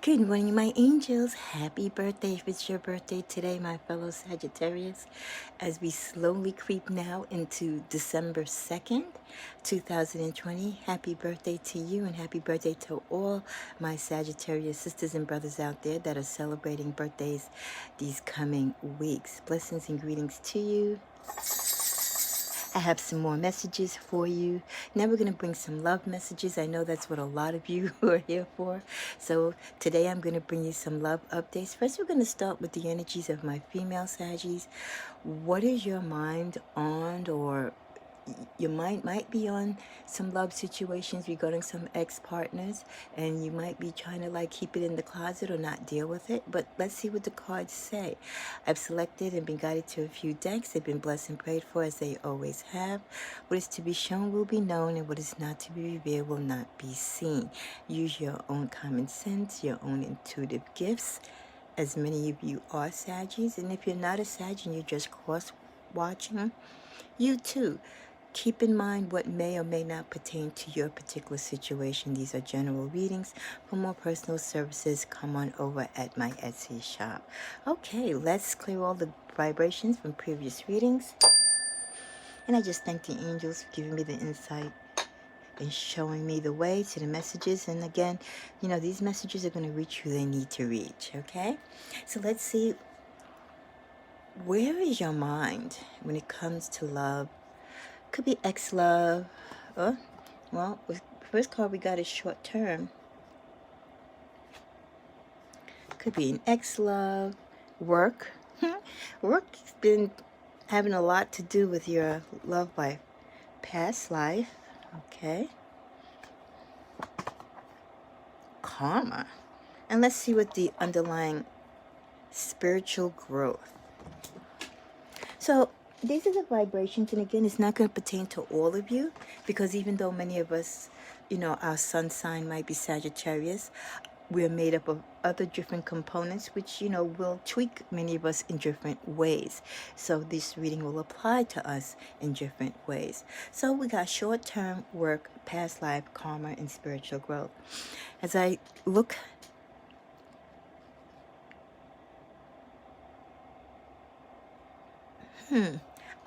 Good morning, my angels. Happy birthday if it's your birthday today, my fellow Sagittarius. As we slowly creep now into December 2nd, 2020, happy birthday to you and happy birthday to all my Sagittarius sisters and brothers out there that are celebrating birthdays these coming weeks. Blessings and greetings to you. I have some more messages for you. Now we're going to bring some love messages. I know that's what a lot of you are here for. So today I'm going to bring you some love updates. First, we're going to start with the energies of my female Saggies. What is your mind on, or your mind might be on some love situations regarding some ex-partners, and you might be trying to like keep it in the closet or not deal with it. But let's see what the cards say. I've selected and been guided to a few decks. They've been blessed and prayed for, as they always have. What is to be shown will be known, and what is not to be revealed will not be seen. Use your own common sense, your own intuitive gifts, as many of you are Saggies. And if you're not a Sag and you're just cross-watching, you too, keep in mind what may or may not pertain to your particular situation. These are general readings. For more personal services, come on over at my Etsy shop. Okay, let's clear all the vibrations from previous readings. And I just thank the angels for giving me the insight and showing me the way to the messages. And again, you know, these messages are going to reach who they need to reach, okay? So let's see, where is your mind when it comes to love? Could be ex-love. Well, with first card we got is short term. Could be an ex-love. Work. Work's been having a lot to do with your love life. Past life. Okay. Karma. And let's see what the underlying spiritual growth. So these are the vibrations, and again, it's not going to pertain to all of you, because even though many of us, you know, our sun sign might be Sagittarius, we're made up of other different components, which, you know, will tweak many of us in different ways. So this reading will apply to us in different ways. So we got short-term, work, past life, karma, and spiritual growth. As I look,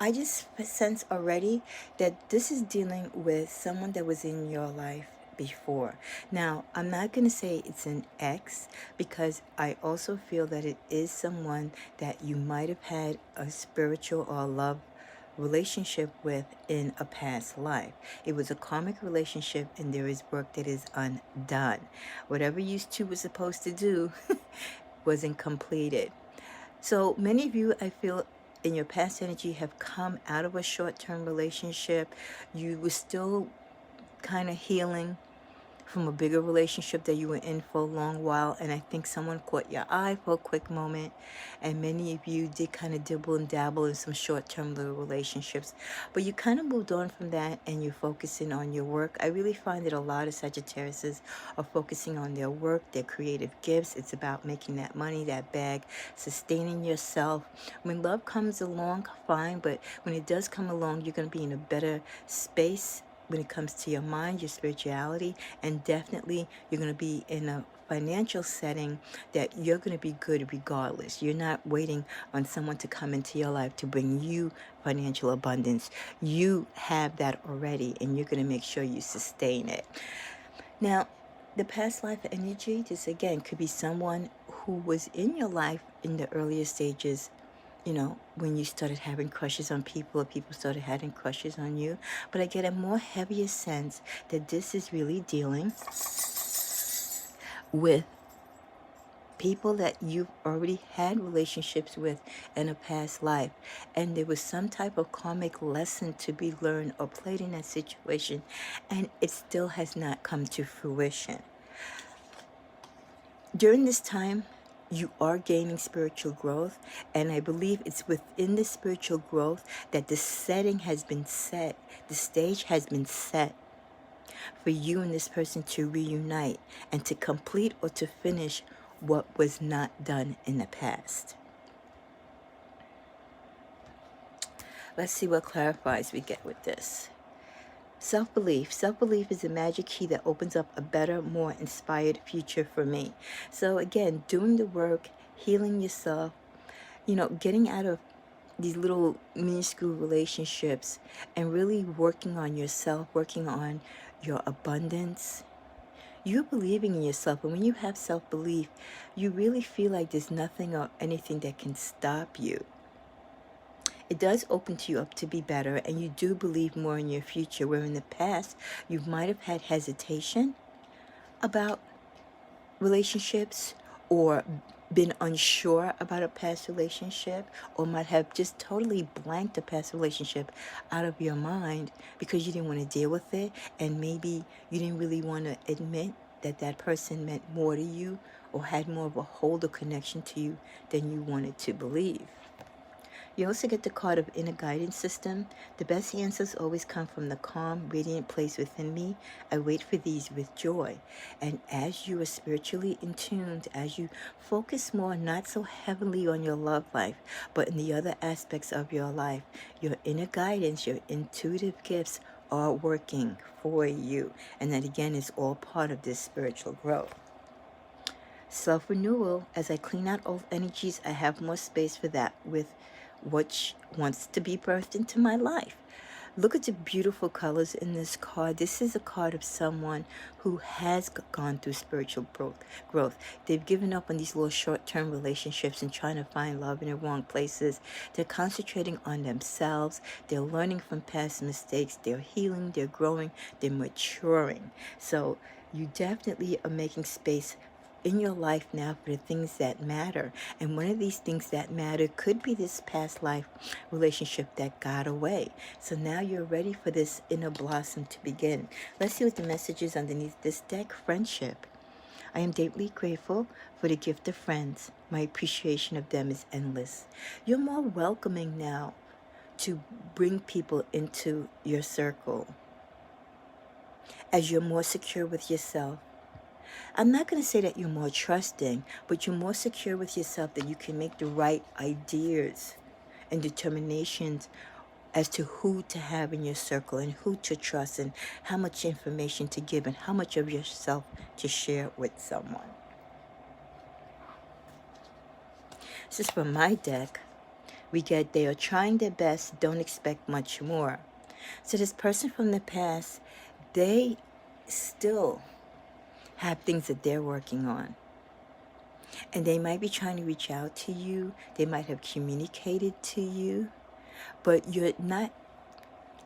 I just sense already that this is dealing with someone that was in your life before. Now, I'm not going to say it's an ex, because I also feel that it is someone that you might have had a spiritual or love relationship with in a past life. It was a karmic relationship, and there is work that is undone. Whatever you two were supposed to do wasn't completed. So many of you, I feel, in your past energy have come out of a short-term relationship. You were still kind of healing from a bigger relationship that you were in for a long while, and I think someone caught your eye for a quick moment, and many of you did kind of dibble and dabble in some short-term little relationships, but you kind of moved on from that and you're focusing on your work. I really find that a lot of Sagittariuses are focusing on their work, their creative gifts. It's about making that money, that bag, sustaining yourself. When love comes along, fine, but when it does come along, you're going to be in a better space when it comes to your mind, your spirituality, and definitely you're going to be in a financial setting that you're going to be good regardless. You're not waiting on someone to come into your life to bring you financial abundance. You have that already, and you're going to make sure you sustain it. Now, the past life energy, this again could be someone who was in your life in the earlier stages, you know, when you started having crushes on people, or people started having crushes on you. But I get a more heavier sense that this is really dealing with people that you've already had relationships with in a past life, and there was some type of karmic lesson to be learned or played in that situation, and it still has not come to fruition. During this time, you are gaining spiritual growth, and I believe it's within the spiritual growth that the setting has been set, the stage has been set for you and this person to reunite and to complete or to finish what was not done in the past. Let's see what clarifies we get with this. Self-belief. Self-belief is a magic key that opens up a better, more inspired future for me. So again, doing the work, healing yourself, getting out of these little minuscule relationships and really working on yourself, working on your abundance. You're believing in yourself, and when you have self-belief, you really feel like there's nothing or anything that can stop you. It does open you up to be better, and you do believe more in your future, where in the past you might have had hesitation about relationships, or been unsure about a past relationship, or might have just totally blanked a past relationship out of your mind because you didn't want to deal with it, and maybe you didn't really want to admit that that person meant more to you or had more of a hold or connection to you than you wanted to believe. You also get the card of inner guidance system. The best answers always come from the calm, radiant place within me. I wait for these with joy. And as you are spiritually in tuned, as you focus more, not so heavily on your love life, but in the other aspects of your life, your inner guidance, your intuitive gifts are working for you. And that again is all part of this spiritual growth. Self-renewal. As I clean out old energies, I have more space for that with what wants to be birthed into my life. Look at the beautiful colors in this card. This is a card of someone who has gone through spiritual growth. They've given up on these little short-term relationships and trying to find love in the wrong places. They're concentrating on themselves. They're learning from past mistakes. They're healing. They're growing. They're maturing. So you definitely are making space in your life now for the things that matter. And one of these things that matter could be this past life relationship that got away. So now you're ready for this inner blossom to begin. Let's see what the message is underneath this deck. Friendship. I am deeply grateful for the gift of friends. My appreciation of them is endless. You're more welcoming now to bring people into your circle as you're more secure with yourself. I'm not going to say that you're more trusting, but you're more secure with yourself, that you can make the right ideas and determinations as to who to have in your circle and who to trust and how much information to give and how much of yourself to share with someone. This is from my deck. We get they are trying their best, don't expect much more. So this person from the past, they still have things that they're working on. And they might be trying to reach out to you. They might have communicated to you. But you're not,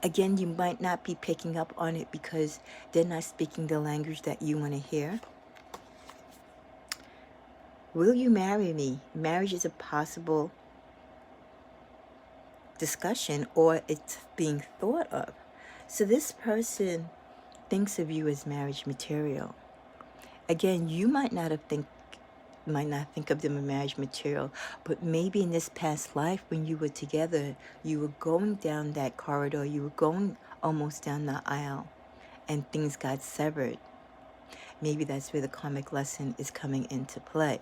again, you might not be picking up on it because they're not speaking the language that you want to hear. Will you marry me? Marriage is a possible discussion, or it's being thought of. So this person thinks of you as marriage material. Again, you might not think of them as marriage material, but maybe in this past life when you were together, you were going down that corridor, you were going almost down the aisle, and things got severed. Maybe that's where the karmic lesson is coming into play.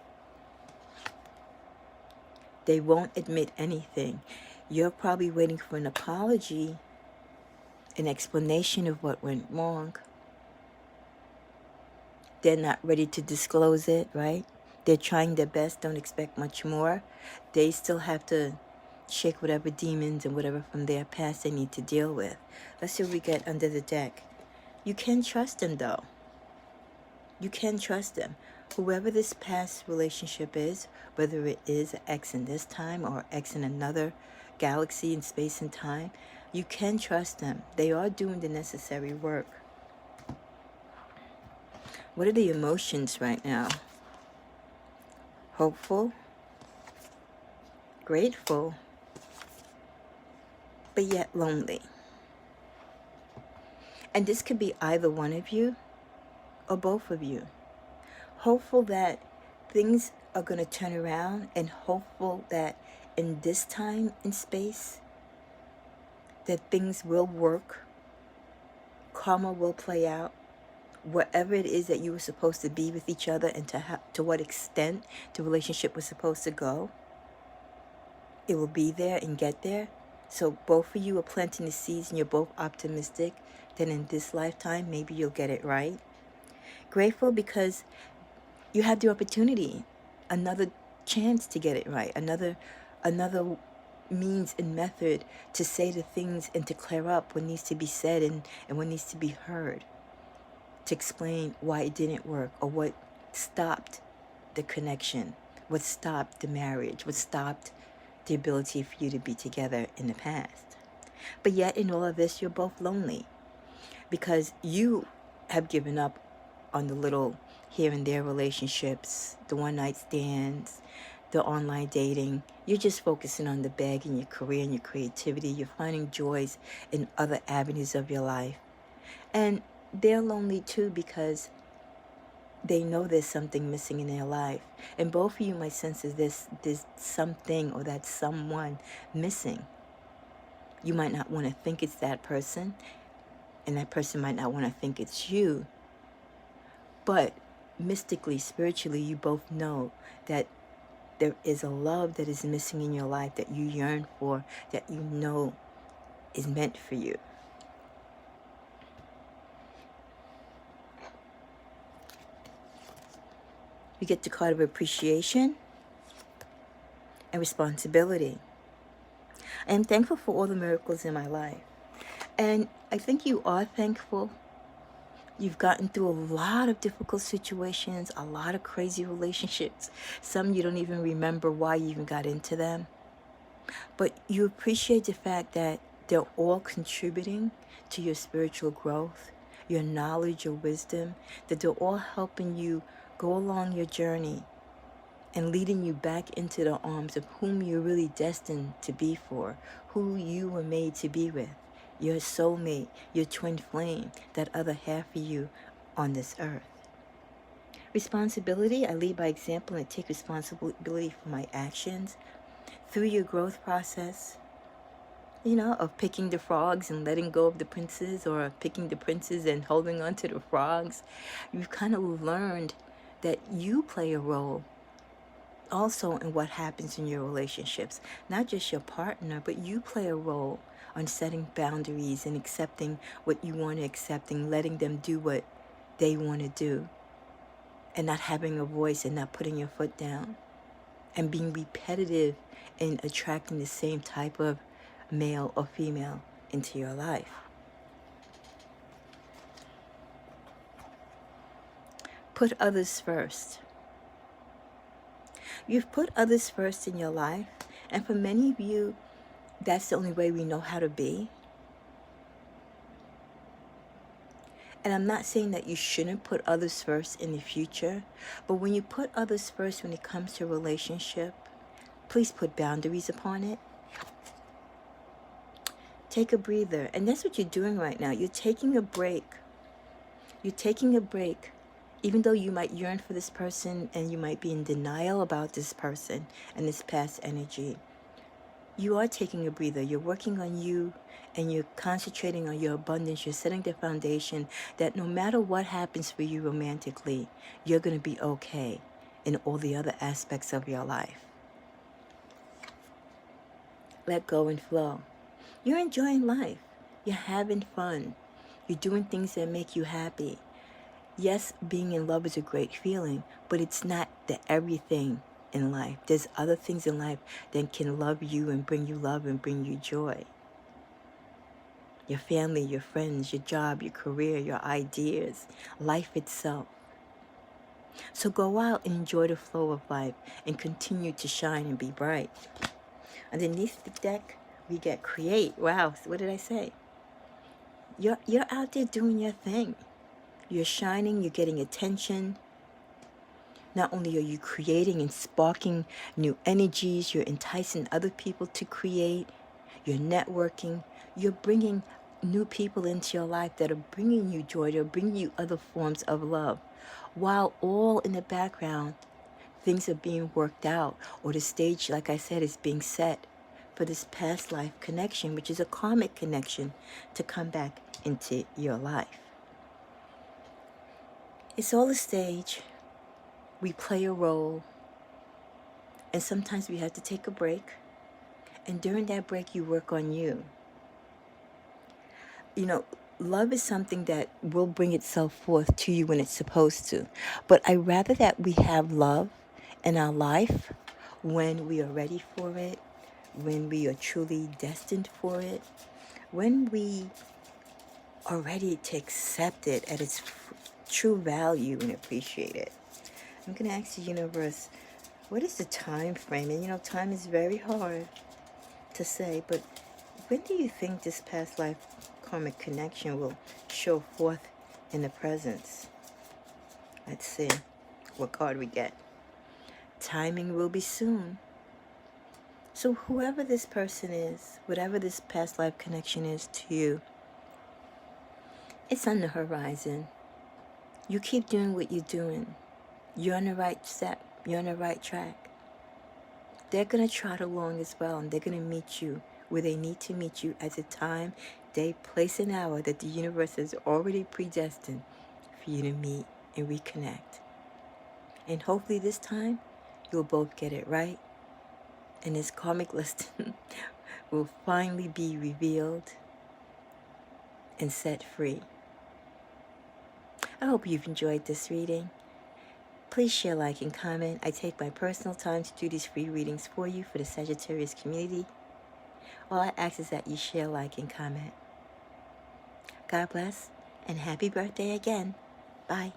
They won't admit anything. You're probably waiting for an apology, an explanation of what went wrong. They're not ready to disclose it, right? They're trying their best, don't expect much more. They still have to shake whatever demons and whatever from their past they need to deal with. Let's see what we get under the deck. You can trust them, though. You can trust them. Whoever this past relationship is, whether it is an ex in this time or ex in another galaxy in space and time, you can trust them. They are doing the necessary work. What are the emotions right now? Hopeful, grateful, but yet lonely. And this could be either one of you or both of you. Hopeful that things are going to turn around, and hopeful that in this time in space that things will work, karma will play out, whatever it is that you were supposed to be with each other, and to what extent the relationship was supposed to go, it will be there and get there. So both of you are planting the seeds, and you're both optimistic that in this lifetime, maybe you'll get it right. Grateful because you had the opportunity, another chance to get it right, another means and method to say the things and to clear up what needs to be said and what needs to be heard, to explain why it didn't work or what stopped the connection, what stopped the marriage, what stopped the ability for you to be together in the past. But yet in all of this, you're both lonely because you have given up on the little here and there relationships, the one night stands, the online dating. You're just focusing on the bag and your career and your creativity. You're finding joys in other avenues of your life. And they're lonely too because they know there's something missing in their life. And both of you might sense is there's something or that someone missing. You might not want to think it's that person, and that person might not want to think it's you. But mystically, spiritually, you both know that there is a love that is missing in your life that you yearn for, that you know is meant for you. You get the card of appreciation and responsibility. I am thankful for all the miracles in my life. And I think you are thankful. You've gotten through a lot of difficult situations, a lot of crazy relationships. Some you don't even remember why you even got into them. But you appreciate the fact that they're all contributing to your spiritual growth, your knowledge, your wisdom, that they're all helping you go along your journey and leading you back into the arms of whom you're really destined to be for, who you were made to be with, your soulmate, your twin flame, that other half of you on this earth. Responsibility, I lead by example and take responsibility for my actions. Through your growth process, of picking the frogs and letting go of the princes, or picking the princes and holding on to the frogs, you've kind of learned that you play a role also in what happens in your relationships. Not just your partner, but you play a role on setting boundaries and accepting what you want to accept and letting them do what they want to do, and not having a voice and not putting your foot down, and being repetitive in attracting the same type of male or female into your life. Put others first. You've put others first in your life, and for many of you, that's the only way we know how to be. And I'm not saying that you shouldn't put others first in the future, but when you put others first when it comes to a relationship, please put boundaries upon it. Take a breather. And that's what you're doing right now. You're taking a break. You're taking a break. Even though you might yearn for this person and you might be in denial about this person and this past energy, you are taking a breather. You're working on you and you're concentrating on your abundance. You're setting the foundation that no matter what happens for you romantically, you're going to be okay in all the other aspects of your life. Let go and flow. You're enjoying life. You're having fun. You're doing things that make you happy. Yes, being in love is a great feeling, but it's not the everything in life. There's other things in life that can love you and bring you love and bring you joy. Your family, your friends, your job, your career, your ideas, life itself. So go out and enjoy the flow of life and continue to shine and be bright. Underneath the deck, we get create. Wow, what did I say? You're out there doing your thing. You're shining, you're getting attention. Not only are you creating and sparking new energies, you're enticing other people to create, you're networking, you're bringing new people into your life that are bringing you joy, they're bringing you other forms of love. While all in the background, things are being worked out, or the stage, like I said, is being set for this past life connection, which is a karmic connection, to come back into your life. It's all a stage. We play a role, and sometimes we have to take a break, and during that break you work on you. love is something that will bring itself forth to you when it's supposed to. But I rather that we have love in our life when we are ready for it, when we are truly destined for it, when we are ready to accept it at its true value and appreciate it. I'm going to ask the universe, what is the time frame? And time is very hard to say, but when do you think this past life karmic connection will show forth in the presence? Let's see what card we get. Timing will be soon. So whoever this person is, whatever this past life connection is to you, it's on the horizon. You keep doing what you're doing. You're on the right step. You're on the right track. They're going to trot along as well, and they're going to meet you where they need to meet you at the time, day, place, and hour that the universe has already predestined for you to meet and reconnect. And hopefully this time, you'll both get it right, and this karmic lesson will finally be revealed and set free. I hope you've enjoyed this reading. Please share, like, and comment. I take my personal time to do these free readings for you for the Sagittarius community. All I ask is that you share, like, and comment. God bless, and happy birthday again. Bye.